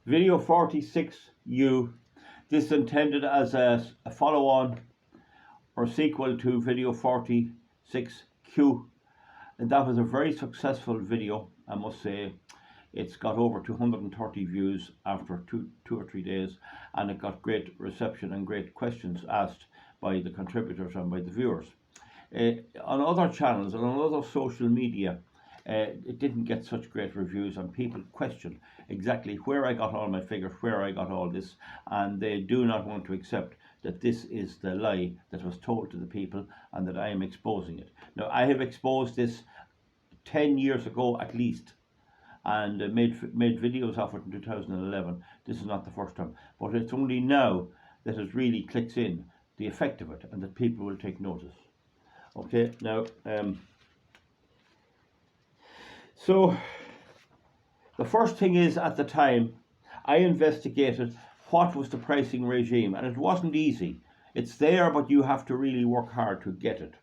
Video 46U, this is intended as a follow-on or sequel to video 46Q, and that was a very successful video, I must say. It's got over 230 views after two or 3 days, and it got great reception and great questions asked by the contributors and by the viewers. On other channels and on other social media, it didn't get such great reviews, and people questioned exactly where I got all my figures, where I got all this, and they do not want to accept that this is the lie that was told to the people and that I am exposing it. Now, I have exposed this 10 years ago at least, and made videos of it in 2011. This is not the first time, but it's only now that it really clicks in, the effect of it, and that people will take notice. Okay, now, so the first thing is, at the time, I investigated what was the pricing regime, and it wasn't easy. It's there, but you have to really work hard to get it.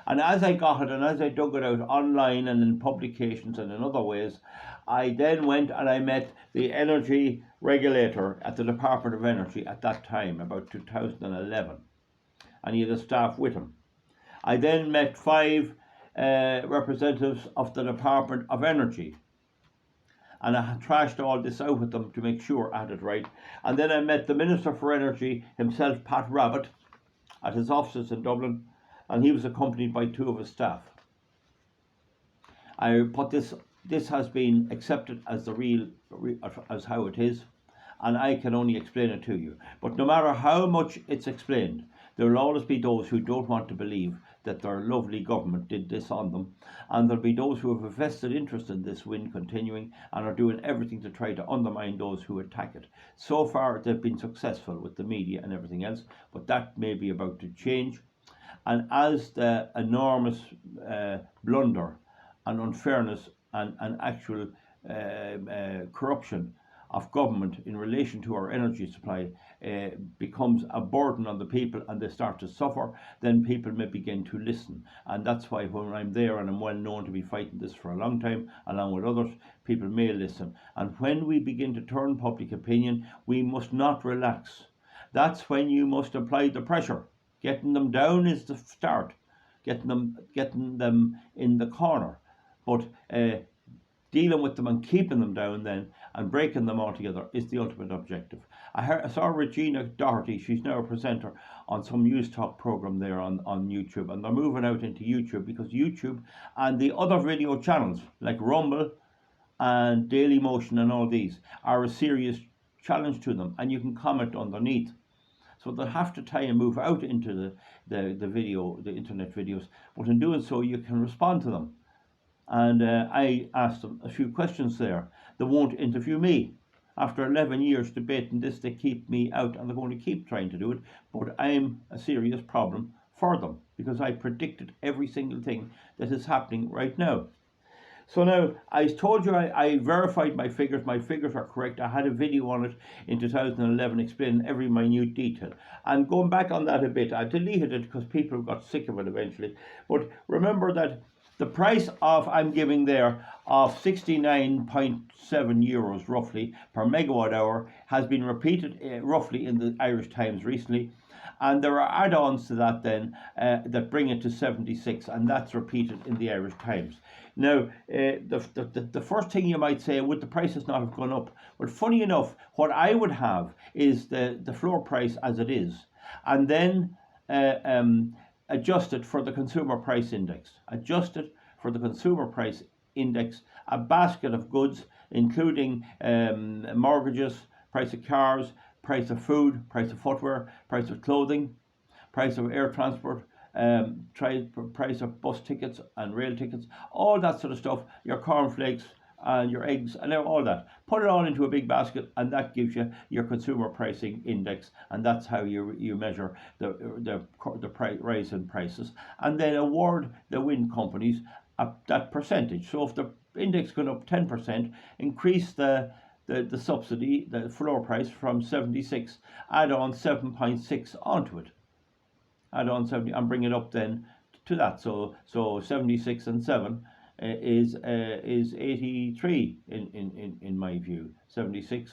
And as I got it, and as I dug it out online and in publications and in other ways, I then went and I met the energy regulator at the Department of Energy at that time, about 2011. And he had a staff with him. I then met 5 representatives of the Department of Energy. And I had trashed all this out with them to make sure I had it right. And then I met the Minister for Energy himself, Pat Rabbitte, at his offices in Dublin, and he was accompanied by 2 of his staff. I put this has been accepted as the real, as how it is, and I can only explain it to you. But no matter how much it's explained, there will always be those who don't want to believe that their lovely government did this on them, and there'll be those who have a vested interest in this win continuing and are doing everything to try to undermine those who attack it. So far, they've been successful with the media and everything else, but that may be about to change. And as the enormous blunder and unfairness and actual corruption of government in relation to our energy supply becomes a burden on the people, and they start to suffer, then people may begin to listen. And that's why when I'm there, and I'm well known to be fighting this for a long time, along with others, people may listen. And when we begin to turn public opinion, we must not relax. That's when you must apply the pressure. Getting them down is the start, getting them in the corner, but dealing with them and keeping them down then and breaking them altogether is the ultimate objective. I saw Regina Doherty, she's now a presenter on some News Talk program there on YouTube, and they're moving out into YouTube because YouTube and the other video channels like Rumble and Daily Motion and all these are a serious challenge to them, and you can comment underneath. So they'll have to try and move out into the internet videos, but in doing so you can respond to them. And I asked them a few questions there. They won't interview me. After 11 years debating this, they keep me out, and they're going to keep trying to do it, but I'm a serious problem for them because I predicted every single thing that is happening right now. So now, I told you I verified my figures are correct. I had a video on it in 2011 explaining every minute detail. And going back on that a bit, I deleted it because people got sick of it eventually. But remember that the price of, I'm giving there, of 69.7 euros roughly per megawatt hour has been repeated roughly in the Irish Times recently. And there are add-ons to that then that bring it to 76, and that's repeated in the Irish Times. Now, the first thing you might say, would the prices not have gone up? Well, funny enough, what I would have is the floor price as it is, and then adjusted for the consumer price index. Adjusted for the consumer price index, a basket of goods, including mortgages, price of cars, price of food, price of footwear, price of clothing, price of air transport, price of bus tickets and rail tickets, all that sort of stuff, your cornflakes and your eggs and all that. Put it all into a big basket, and that gives you your consumer pricing index, and that's how you measure the rise in prices, and then award the wind companies that percentage. So if the index goes up 10%, increase the subsidy, the floor price from 76, add on 7.6 onto it. Add on 70 and bring it up then to that. So 76 and 7 is 83 in my view. 76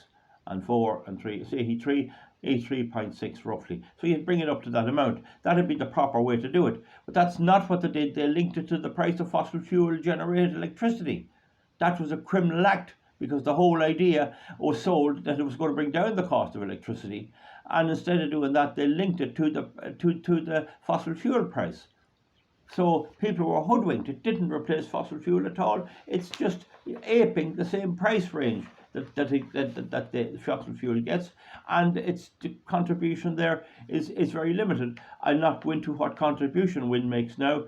and 4 and 3, so 83.6 roughly. So you'd bring it up to that amount. That'd be the proper way to do it. But that's not what they did. They linked it to the price of fossil fuel generated electricity. That was a criminal act, because the whole idea was sold that it was going to bring down the cost of electricity, and instead of doing that, they linked it to the fossil fuel price. So people were hoodwinked. It didn't replace fossil fuel at all. It's just aping the same price range that the fossil fuel gets, and its contribution there is very limited. I'll not go into what contribution wind makes now.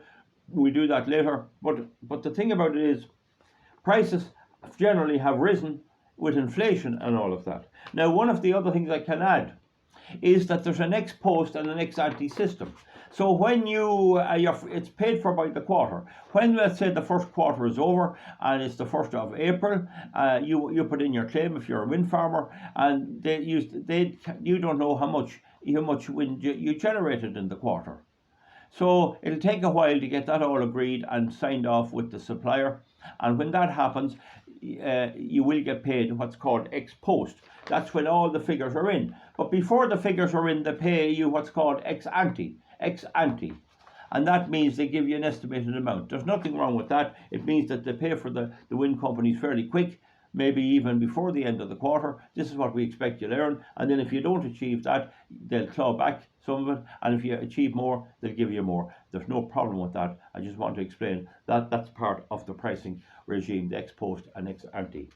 We do that later. But the thing about it is, prices generally have risen with inflation and all of that. Now, one of the other things I can add is that there's an ex post and an ex ante system. So when you it's paid for by the quarter. When, let's say, the first quarter is over and it's the 1st of April, you put in your claim if you're a wind farmer, and you don't know how much wind you generated in the quarter. So it'll take a while to get that all agreed and signed off with the supplier. And when that happens, you will get paid what's called ex post. That's when all the figures are in. But before the figures are in, they pay you what's called ex ante. And that means they give you an estimated amount. There's nothing wrong with that. It means that they pay for the wind companies fairly quick, maybe even before the end of the quarter. This is what we expect you'll earn. And then if you don't achieve that, they'll claw back some of it. And if you achieve more, they'll give you more. There's no problem with that. I just want to explain that that's part of the pricing regime, the ex post and ex ante.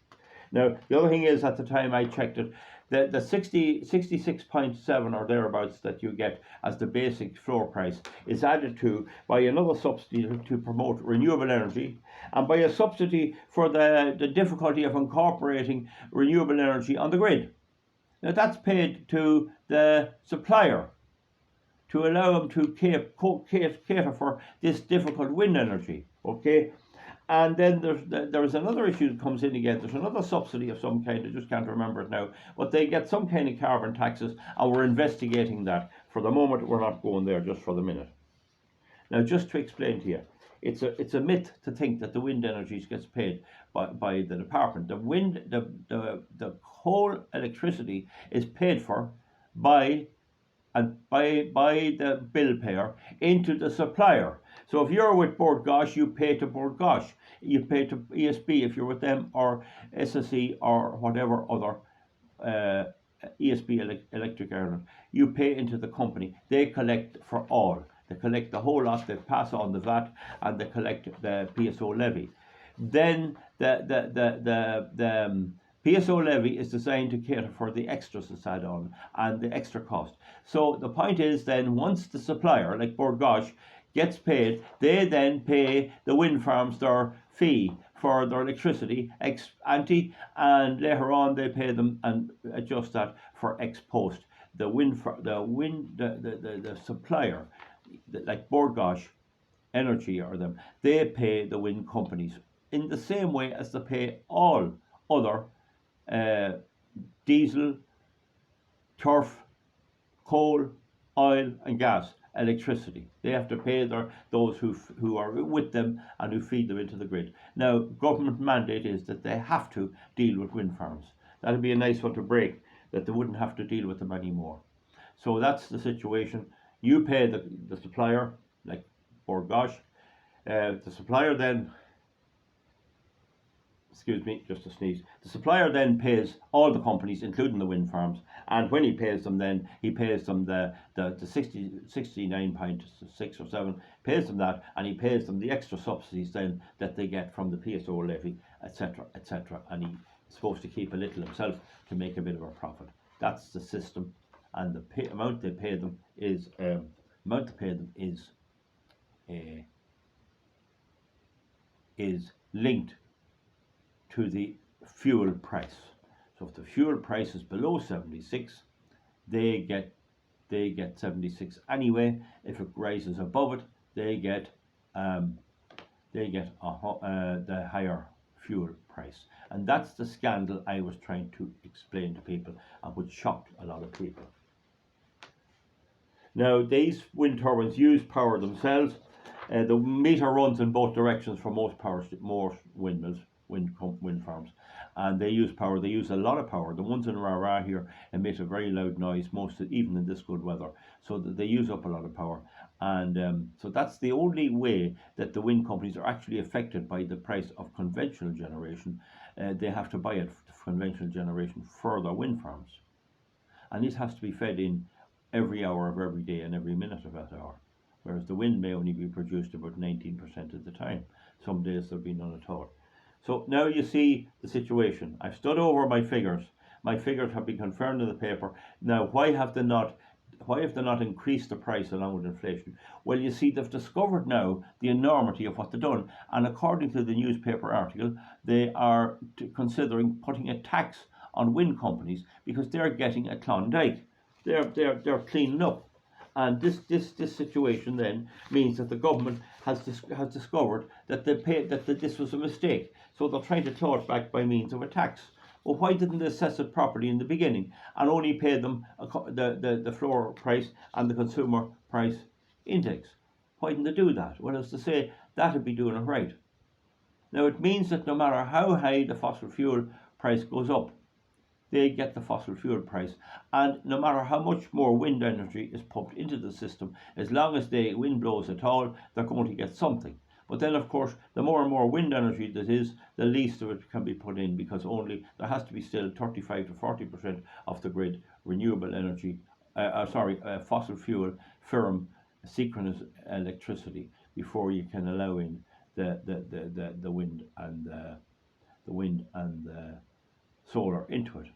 Now, the other thing is, at the time I checked it, the 66.7 or thereabouts that you get as the basic floor price is added to by another subsidy to promote renewable energy, and by a subsidy for the difficulty of incorporating renewable energy on the grid. Now, that's paid to the supplier to allow them to cater for this difficult wind energy. Okay? And then there's another issue that comes in again. There's another subsidy of some kind. I just can't remember it now. But they get some kind of carbon taxes, and we're investigating that. For the moment, we're not going there, just for the minute. Now, just to explain to you, it's a myth to think that the wind energy gets paid by the department. The whole electricity is paid for by the bill payer into the supplier. So if you're with Bord Gáis, you pay to Bord Gáis. You pay to ESB if you're with them, or SSE, or whatever other ESB Electric Ireland. You pay into the company. They collect for all. They collect the whole lot. They pass on the VAT, and they collect the PSO levy. Then the PSO levy is designed to cater for the extras that's added on and the extra cost. So the point is, then, once the supplier, like Bord Gáis, gets paid, they then pay the wind farms their fee for their electricity ex ante, and later on they pay them and adjust that for ex post. The supplier, like Bord Gáis Energy or them, they pay the wind companies in the same way as they pay all other diesel, turf, coal, oil and gas electricity. They have to pay those who are with them and who feed them into the grid. Now, government mandate is that they have to deal with wind farms. That would be a nice one to break, that they wouldn't have to deal with them anymore. So that's the situation. You pay the supplier, like Bord Gáis. The supplier then, excuse me, just a sneeze. The supplier then pays all the companies, including the wind farms, and when he pays them, then he pays them the 69.6 or 7, pays them that, and he pays them the extra subsidies then that they get from the PSO levy, etc., etc. And he's supposed to keep a little himself to make a bit of a profit. That's the system, and the amount they pay them is linked to the fuel price. So if the fuel price is below 76, they get 76 anyway. If it rises above it, they get the higher fuel price. And that's the scandal I was trying to explain to people, and which shocked a lot of people. Now, these wind turbines use power themselves. The meter runs in both directions for most windmills, wind farms, and they use power. They use a lot of power. The ones in Rara here emit a very loud noise, even in this good weather. So that they use up a lot of power, and so that's the only way that the wind companies are actually affected by the price of conventional generation. They have to buy it for conventional generation for their wind farms, and it has to be fed in every hour of every day and every minute of that hour. Whereas the wind may only be produced about 19% of the time. Some days there'll be none at all. So now you see the situation. I've stood over my figures. My figures have been confirmed in the paper. Now, why have they not increased the price along with inflation? Well, you see, they've discovered now the enormity of what they've done. And according to the newspaper article, they are considering putting a tax on wind companies because they're getting a Klondike. They're cleaning up. And this situation then means that the government has discovered that this was a mistake. So they're trying to claw it back by means of a tax. Well, why didn't they assess it properly in the beginning and only pay them the floor price and the consumer price index? Why didn't they do that? Well, as to say, that would be doing it right. Now, it means that no matter how high the fossil fuel price goes up, they get the fossil fuel price. And no matter how much more wind energy is pumped into the system, as long as the wind blows at all, they're going to get something. But then, of course, the more and more wind energy that is, the least of it can be put in, because only there has to be still 35 to 40% of the grid renewable energy, fossil fuel firm synchronous electricity before you can allow in the wind and solar into it.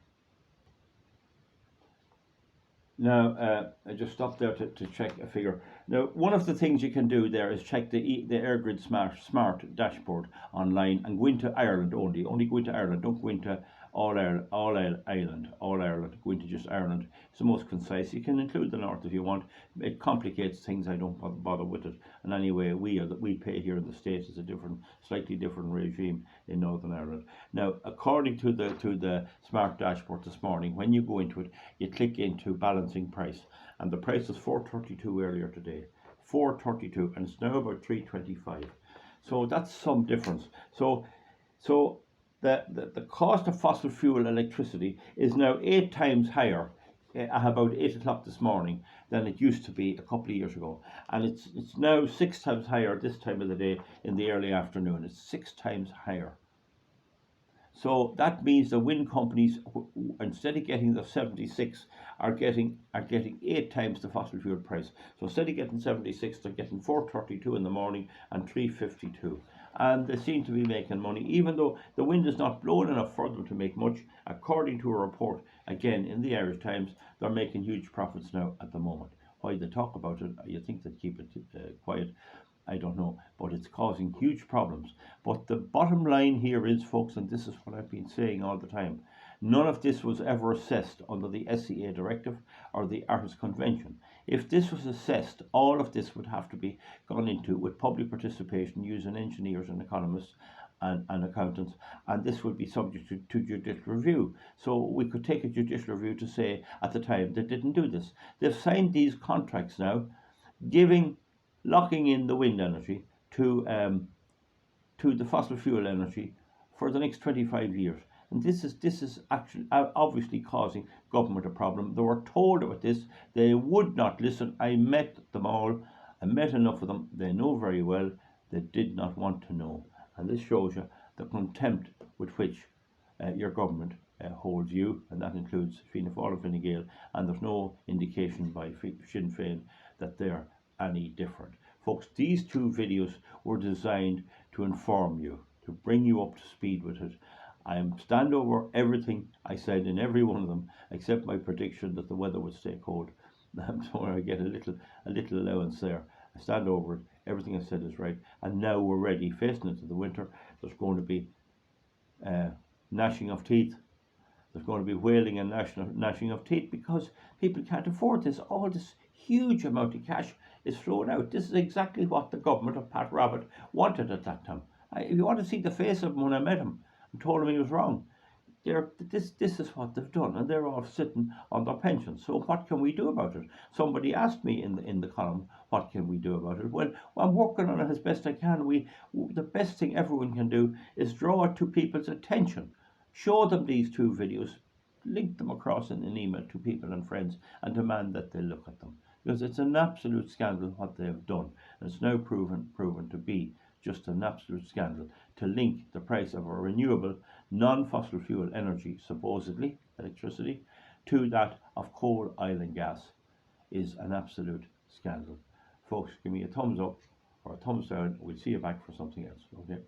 Now, I just stopped there to check a figure. Now, one of the things you can do there is check the EirGrid Smart dashboard online and go into Ireland only. Only go into Ireland. Don't go into all Ireland. Go into just Ireland. It's the most concise. You can include the north if you want. It complicates things. I don't bother with it. And anyway, we pay here in the States is a slightly different regime in Northern Ireland. Now, according to the Smart dashboard this morning, when you go into it, you click into balancing price, and the price was 432 earlier today. 432, and it's now about 325. So that's some difference. So the cost of fossil fuel electricity is now 8 times higher at about 8 o'clock this morning than it used to be a couple of years ago. And it's now 6 times higher this time of the day in the early afternoon. It's 6 times higher. So that means the wind companies, instead of getting the 76, are getting 8 times the fossil fuel price. So instead of getting 76, they're getting 432 in the morning and 352. And they seem to be making money, even though the wind is not blowing enough for them to make much. According to a report, again, in the Irish Times, they're making huge profits now at the moment. Why they talk about it, you think they'd keep it quiet, I don't know, but it's causing huge problems. But the bottom line here is, folks, and this is what I've been saying all the time, none of this was ever assessed under the SCA directive or the Artis Convention. If this was assessed, all of this would have to be gone into with public participation using engineers and economists and accountants, and this would be subject to judicial review. So we could take a judicial review to say at the time they didn't do this. They've signed these contracts now, locking in the wind energy to the fossil fuel energy for the next 25 years. And this is actually obviously causing government a problem. They were told about this. They would not listen. I met them all. I met enough of them. They know very well. They did not want to know. And this shows you the contempt with which your government holds you, and that includes Fianna Fáil and Fine Gael, and there's no indication by Sinn Féin that they're any different. Folks, these 2 videos were designed to inform you, to bring you up to speed with it. I stand over everything I said in every one of them, except my prediction that the weather would stay cold. So I get a little allowance there. I stand over it. Everything I said is right. And now we're ready, facing into the winter. There's going to be gnashing of teeth. There's going to be wailing and gnashing of teeth because people can't afford this. All this huge amount of cash is flowing out. This is exactly what the government of Pat Rabbitte wanted at that time. If you want to see the face of him when I met him, I told him he was wrong. This is what they've done, and they're all sitting on their pensions. So what can we do about it? Somebody asked me in the column, what can we do about it? Well, I'm working on it as best I can. The best thing everyone can do is draw it to people's attention. Show them these two videos, link them across in an email to people and friends, and demand that they look at them. Because it's an absolute scandal what they have done. And it's now proven to be just an absolute scandal to link the price of a renewable, non-fossil fuel energy, supposedly electricity, to that of coal, oil and gas is an absolute scandal. Folks, give me a thumbs up or a thumbs down. We'll see you back for something else. Okay.